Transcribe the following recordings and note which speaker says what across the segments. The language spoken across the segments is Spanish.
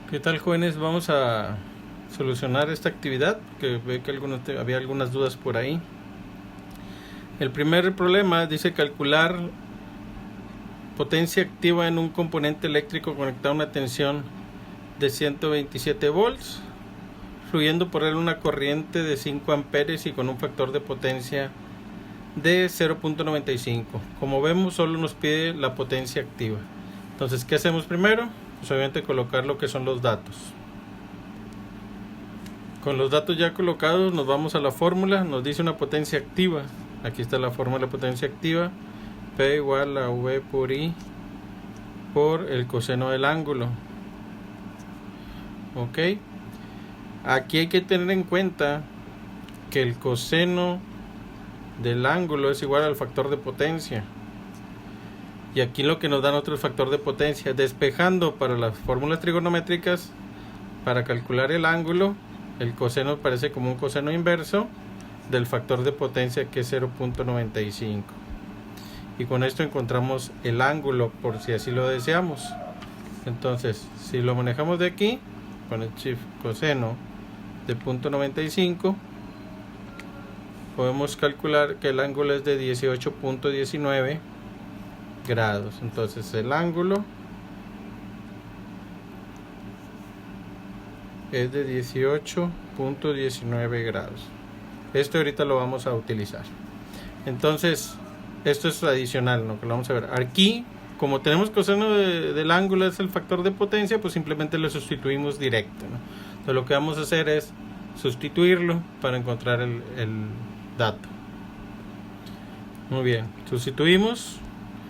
Speaker 1: ¿Qué tal, jóvenes? Vamos a solucionar esta actividad, que ve que había algunas dudas por ahí. El primer problema dice calcular potencia activa en un componente eléctrico conectado a una tensión de 127 volts, fluyendo por él una corriente de 5 amperes y con un factor de potencia de 0.95. Como vemos, solo nos pide la potencia activa. Entonces, ¿qué hacemos primero? Pues obviamente colocar lo que son los datos. Con los datos ya colocados nos vamos a la fórmula. Nos dice una potencia activa. Aquí está la fórmula de potencia activa. P igual a V por I por el coseno del ángulo. Ok. Aquí hay que tener en cuenta que el coseno del ángulo es igual al factor de potencia. Y aquí lo que nos dan otro factor de potencia. Despejando para las fórmulas trigonométricas, para calcular el ángulo, el coseno parece como un coseno inverso del factor de potencia, que es 0.95. Y con esto encontramos el ángulo, por si así lo deseamos. Entonces, si lo manejamos de aquí, con el shift coseno de 0.95, podemos calcular que el ángulo es de 18.19 grados. Entonces el ángulo es de 18.19 grados. Esto ahorita lo vamos a utilizar. Entonces, esto es adicional, ¿no? Que lo vamos a ver. Aquí, como tenemos coseno del ángulo es el factor de potencia, pues simplemente lo sustituimos directo, ¿no? Entonces lo que vamos a hacer es sustituirlo para encontrar el dato. Muy bien, sustituimos.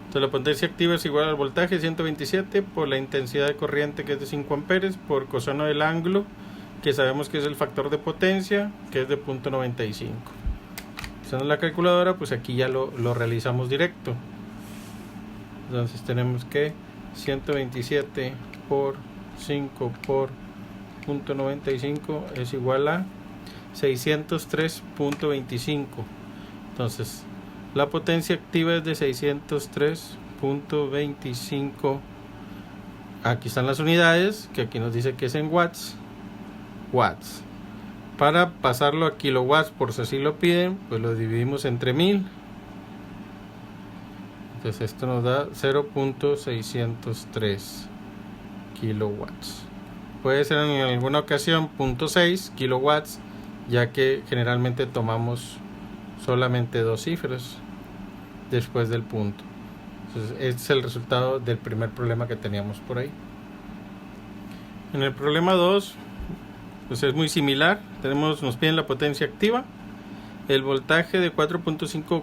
Speaker 1: Entonces la potencia activa es igual al voltaje 127 por la intensidad de corriente, que es de 5 amperes, por coseno del ángulo, que sabemos que es el factor de potencia, que es de 0.95. Usando la calculadora, pues aquí ya lo realizamos directo. Entonces tenemos que 127 por 5 por 0.95 es igual a 603.25. Entonces la potencia activa es de 603.25. Aquí están las unidades, que aquí nos dice que es en watts. Para pasarlo a kilowatts, por si así lo piden, pues lo dividimos entre 1000. Entonces esto nos da 0.603 kilowatts. Puede ser en alguna ocasión 0.6 kilowatts, ya que generalmente tomamos solamente dos cifras después del punto. Entonces este es el resultado del primer problema que teníamos por ahí. En el problema 2, pues es muy similar. Nos piden la potencia activa, el voltaje de 4.5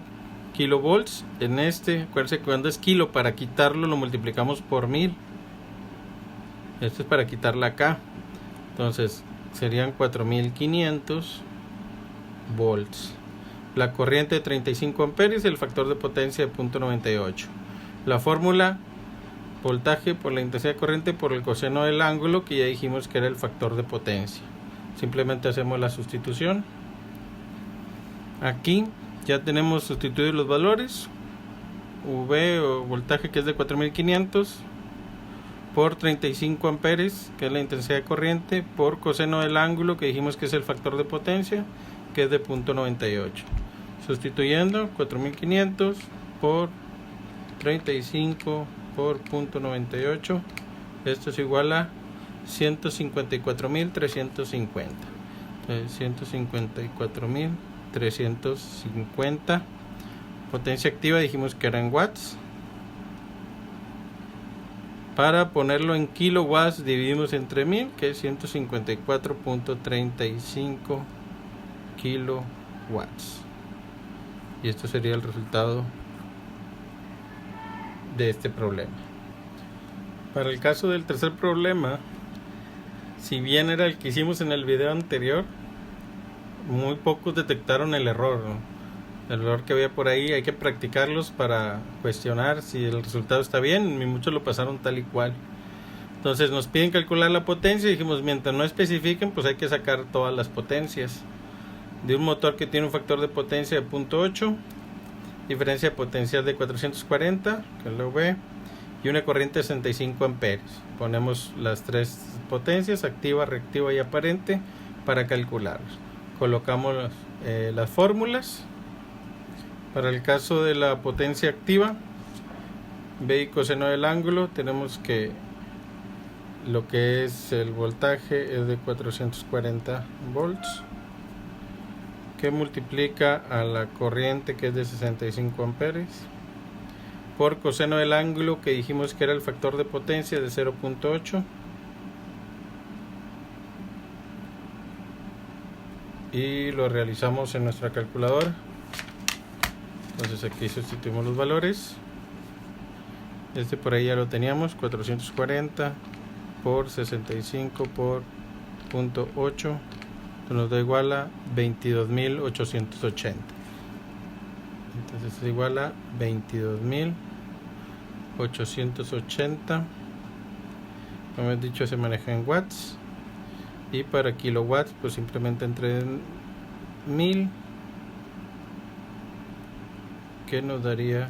Speaker 1: kilovolts. En acuérdense que cuando es kilo, para quitarlo lo multiplicamos por 1000. Esto es para quitar la K. Entonces serían 4500 volts. La corriente de 35 amperes y el factor de potencia de 0.98. La fórmula: voltaje por la intensidad de corriente por el coseno del ángulo, que ya dijimos que era el factor de potencia. Simplemente hacemos la sustitución. Aquí ya tenemos sustituidos los valores. V o voltaje, que es de 4500, por 35 amperes, que es la intensidad de corriente, por coseno del ángulo, que dijimos que es el factor de potencia, que es de 0.98. Sustituyendo 4500 por 35 por 0.98, esto es igual a 154.350. Entonces 154.350. Potencia activa dijimos que era en watts. Para ponerlo en kilowatts dividimos entre 1000, que es 154.35 kilowatts. Y esto sería el resultado de este problema. Para el caso del tercer problema, si bien era el que hicimos en el video anterior, muy pocos detectaron el error, ¿no? El error que había por ahí. Hay que practicarlos para cuestionar si el resultado está bien, y muchos lo pasaron tal y cual. Entonces nos piden calcular la potencia y dijimos, mientras no especifiquen, pues hay que sacar todas las potencias de un motor que tiene un factor de potencia de 0.8, diferencia potencial de 440, que es la V, y una corriente de 65 amperes. Ponemos las tres potencias, activa, reactiva y aparente, para calcularlos. Colocamos las fórmulas. Para el caso de la potencia activa, B y coseno del ángulo, tenemos que lo que es el voltaje es de 440 volts, que multiplica a la corriente, que es de 65 amperes, por coseno del ángulo, que dijimos que era el factor de potencia, de 0.8, y lo realizamos en nuestra calculadora. Entonces aquí sustituimos los valores. Por ahí ya lo teníamos, 440 por 65 por 0.8, nos da igual a 22.880. Entonces es igual a 22.880. Como he dicho, se maneja en watts, y para kilowatts pues simplemente entre 1000, que nos daría,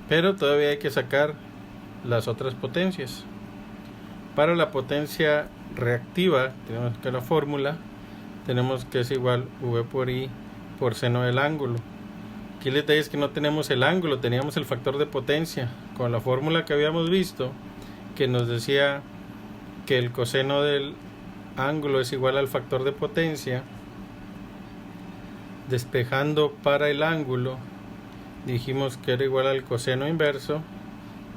Speaker 1: pero todavía hay que sacar las otras potencias. Para la potencia reactiva tenemos que la fórmula tenemos que es igual V por I por seno del ángulo. Aquí el detalle es que no tenemos el ángulo, teníamos el factor de potencia con la fórmula que habíamos visto, que nos decía que el coseno del ángulo es igual al factor de potencia. Despejando para el ángulo, dijimos que era igual al coseno inverso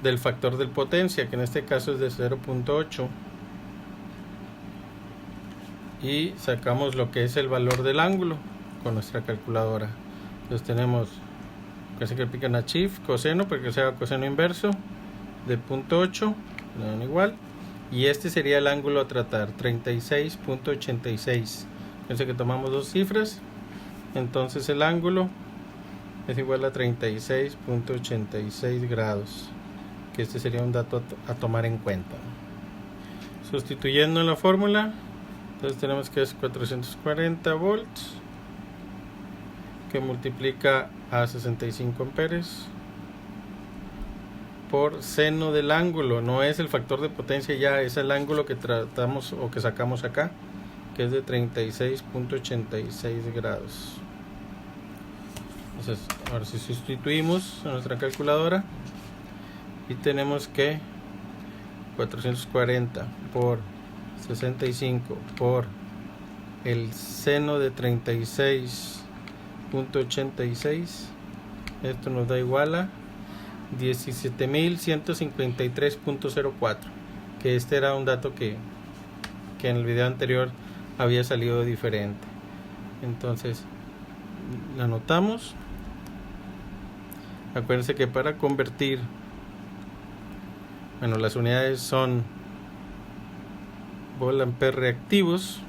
Speaker 1: del factor de potencia, que en este caso es de 0.8, y sacamos lo que es el valor del ángulo con nuestra calculadora. Entonces tenemos que se aplican a shift coseno, porque sea coseno inverso de 0.8, le dan igual, y este sería el ángulo a tratar, 36.86. Fíjense que tomamos dos cifras, entonces el ángulo es igual a 36.86 grados, que este sería un dato a tomar en cuenta. Sustituyendo en la fórmula, entonces tenemos que es 440 volts, que multiplica a 65 amperes por seno del ángulo. No es el factor de potencia, ya es el ángulo que tratamos o que sacamos acá, que es de 36.86 grados. Entonces ahora si sustituimos en nuestra calculadora, y tenemos que 440 por 65 por el seno de 36.86, esto nos da igual a 17.153.04, que este era un dato que en el video anterior había salido diferente. Entonces la anotamos. Acuérdense que para convertir, bueno, las unidades son volt-ampere reactivos,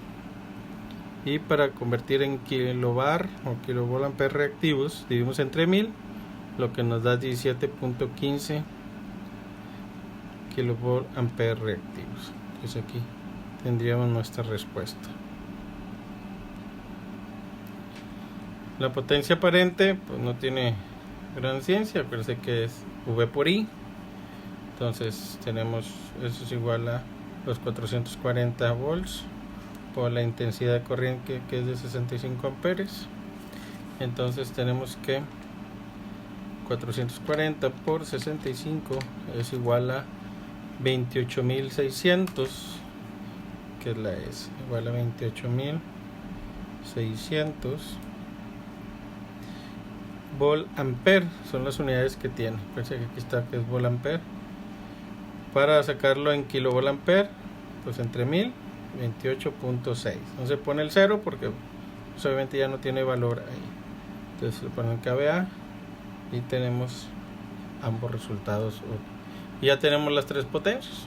Speaker 1: y para convertir en kilovar o kilovolt-ampere reactivos dividimos entre 1000, lo que nos da 17.15 kilovolt-ampere reactivos. Entonces aquí tendríamos nuestra respuesta. La potencia aparente pues no tiene gran ciencia, parece que es V por I. Entonces tenemos, eso es igual a los 440 volts por la intensidad de corriente, que es de 65 amperes. Entonces tenemos que 440 por 65 es igual a 28.600, que es la S, igual a 28.600 volt ampere, son las unidades que tiene. Parece que aquí está que es volt ampere. Para sacarlo en kilovolt ampere, pues entre 1000, 28.6. No se pone el 0 porque pues, obviamente ya no tiene valor ahí. Entonces le ponen KVA y tenemos ambos resultados. Y ya tenemos las tres potencias.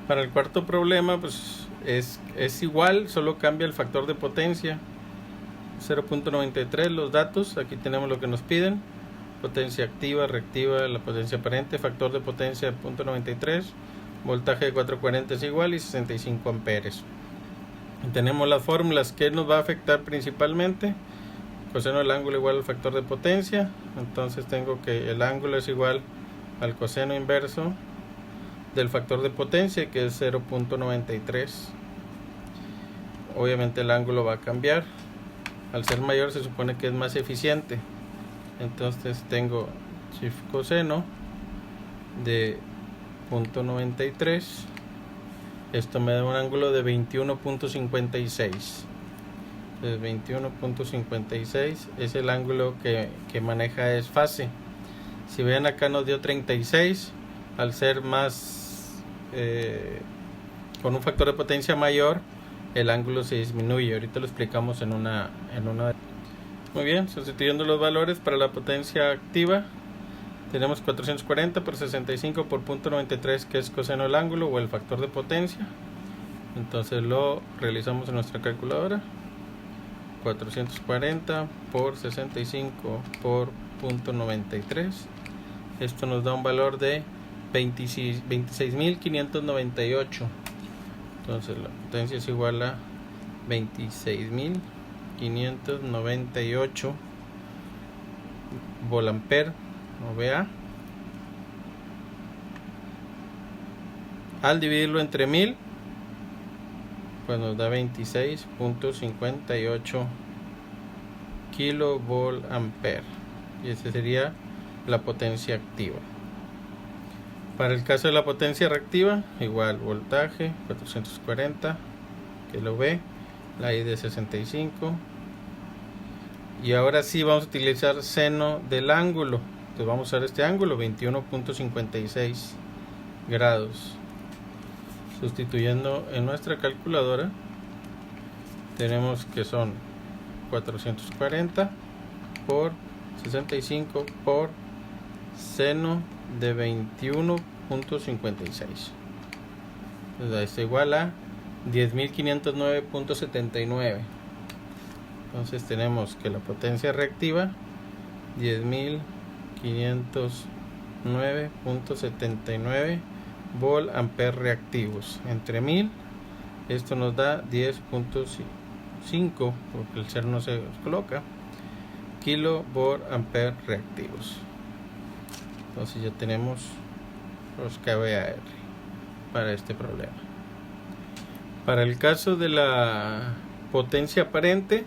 Speaker 1: Para el cuarto problema, pues es igual, solo cambia el factor de potencia. 0.93 los datos, aquí tenemos lo que nos piden: potencia activa, reactiva, la potencia aparente, factor de potencia de 0.93, voltaje de 440 es igual y 65 amperes. Y tenemos las fórmulas que nos va a afectar principalmente: coseno del ángulo igual al factor de potencia, entonces tengo que el ángulo es igual al coseno inverso del factor de potencia, que es 0.93. Obviamente el ángulo va a cambiar, al ser mayor se supone que es más eficiente, entonces tengo coseno de 0.93. esto me da un ángulo de 21.56. 21.56 es el ángulo que maneja es fase. Si ven acá nos dio 36, al ser más con un factor de potencia mayor, el ángulo se disminuye. Ahorita lo explicamos en una. Muy bien, sustituyendo los valores para la potencia activa, tenemos 440 por 65 por 0.93, que es coseno del ángulo o el factor de potencia. Entonces lo realizamos en nuestra calculadora. 440 por 65 por 0.93. Esto nos da un valor de 26.598. Entonces la potencia es igual a 26.598 volt-ampere o VA. Al dividirlo entre 1000, pues nos da 26.58 kilovolt-ampere, y esa sería la potencia activa. Para el caso de la potencia reactiva, igual voltaje 440 kV, la I de 65, y ahora sí vamos a utilizar seno del ángulo. Entonces vamos a usar este ángulo, 21.56 grados. Sustituyendo en nuestra calculadora, tenemos que son 440 por 65 por seno de 21.56. Entonces esto igual a 10.509.79. Entonces tenemos que la potencia reactiva 10.509.79 volt-ampere reactivos entre 1000. Esto nos da 10.5, porque el ser no se coloca, kilovolt-ampere reactivos. Entonces ya tenemos los kVAR para este problema. Para el caso de la potencia aparente,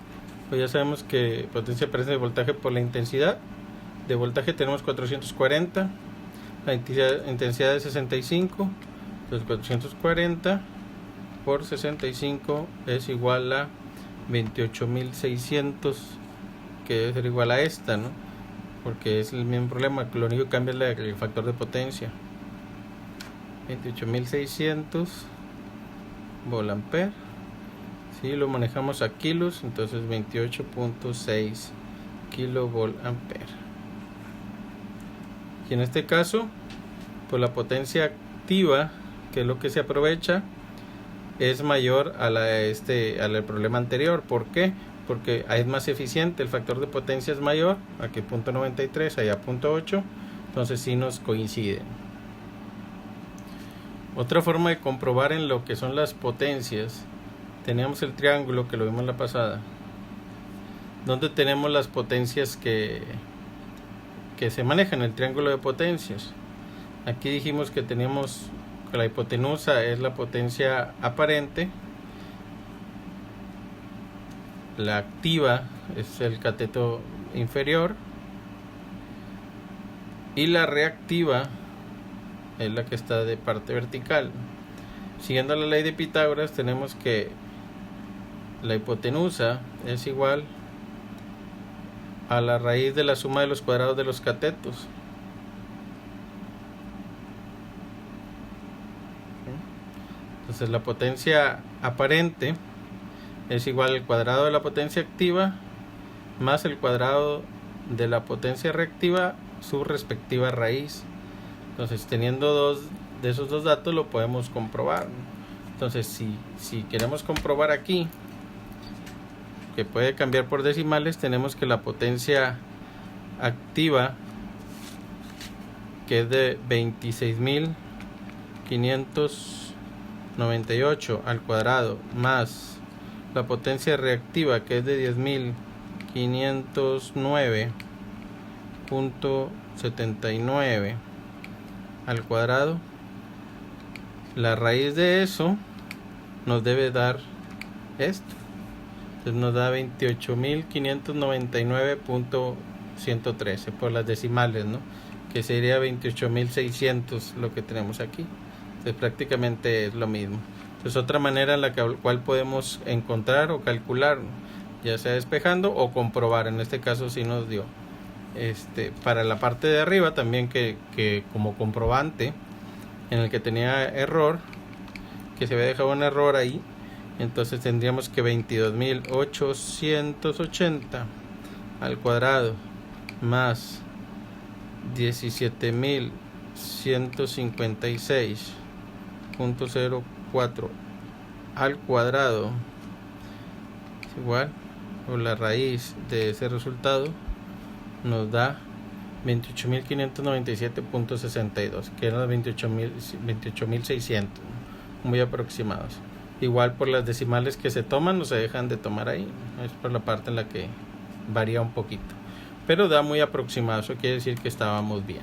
Speaker 1: pues ya sabemos que potencia aparente de voltaje por la intensidad. De voltaje tenemos 440, la intensidad es 65, entonces 440 por 65 es igual a 28.600, que debe ser igual a esta, ¿no? Porque es el mismo problema, lo único que cambia es el factor de potencia. 28.600 volt-ampere. Si lo manejamos a kilos, entonces 28.6 kilovolt-ampere. Y en este caso, pues la potencia activa, que es lo que se aprovecha, es mayor a al problema anterior. ¿Por qué? Porque ahí es más eficiente, el factor de potencia es mayor, aquí 0.93, allá 0.8, entonces sí nos coinciden. Otra forma de comprobar en lo que son las potencias, teníamos el triángulo que lo vimos la pasada, donde tenemos las potencias que se manejan, el triángulo de potencias. Aquí dijimos que teníamos que la hipotenusa es la potencia aparente, la activa es el cateto inferior y la reactiva es la que está de parte vertical. Siguiendo la ley de Pitágoras, tenemos que la hipotenusa es igual a la raíz de la suma de los cuadrados de los catetos. Entonces la potencia aparente es igual al cuadrado de la potencia activa más el cuadrado de la potencia reactiva, su respectiva raíz. Entonces, teniendo dos de esos dos datos, lo podemos comprobar. Entonces, si queremos comprobar aquí, que puede cambiar por decimales, tenemos que la potencia activa, que es de 26.598 al cuadrado, más la potencia reactiva, que es de 10.509 509.79 al cuadrado. La raíz de eso nos debe dar esto. Entonces nos da 28.599.113 por las decimales, ¿no? Que sería 28.600 lo que tenemos aquí. Entonces prácticamente es lo mismo. Entonces otra manera en la cual podemos encontrar o calcular, ya sea despejando o comprobar. En este caso sí nos dio para la parte de arriba también que como comprobante en el que tenía error, que se había dejado un error ahí. Entonces tendríamos que 22.880 al cuadrado más 17.156.04 al cuadrado es igual, o la raíz de ese resultado nos da 28.597.62, que eran 28.600, muy aproximados. Igual por las decimales que se toman, no se dejan de tomar ahí, es por la parte en la que varía un poquito, pero da muy aproximado. Eso quiere decir que estábamos bien.